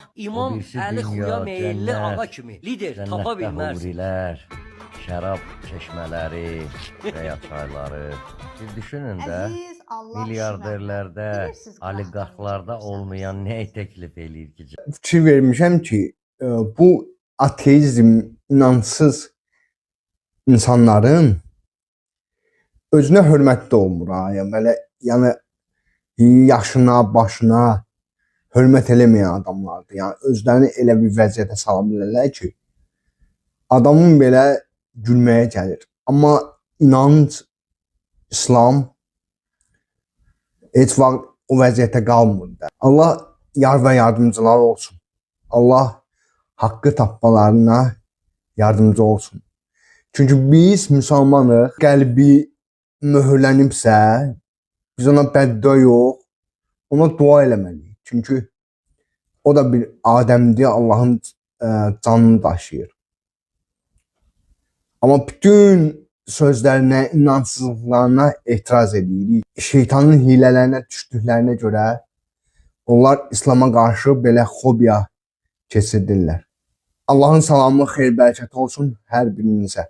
O İmam birisi Əli dünya, Xuya meyilli ağa cennet, kimi lider tapa cennette bilməz. huriler, şərab çeşmələri və ya çayları. Siz düşünün də, Əziz Allah milyarderlərdə, Bilirsiniz qıraqdan oliqarxlarda necə olmayan göstərirsiniz. nə təklif eləyir ki? Fikir vermişəm ki, bu ateizm, inansız insanların özünə hörmətli olmur ha. Yəni belə, yəni yaşına, başına hörmət eləməyən adamlardır. Yəni özlərini elə bir vəziyyətə sala bilərlər ki, adamın belə gülməyə gəlir. Amma inanc, İslam heç vaxt o vəziyyətə qalmır da. Allah yar və yardımcılar olsun. Allah haqqı tapmalarına yardımcı olsun. Çünki biz müsəlmanıq, qəlbi möhürlənibsə, biz ona bəddua yox, ona dua eləməliyik. Çünki o da bir Adəmdir, Allahın canını daşıyır. Amma bütün sözlərinə, inansızlıqlarına etiraz edirik. Şeytanın hilələrinə düşdüklərinə görə onlar İslama qarşı belə fobiya keçirdirlər. Allahın salamı, xeyir, bərəkəti olsun hər birinizə.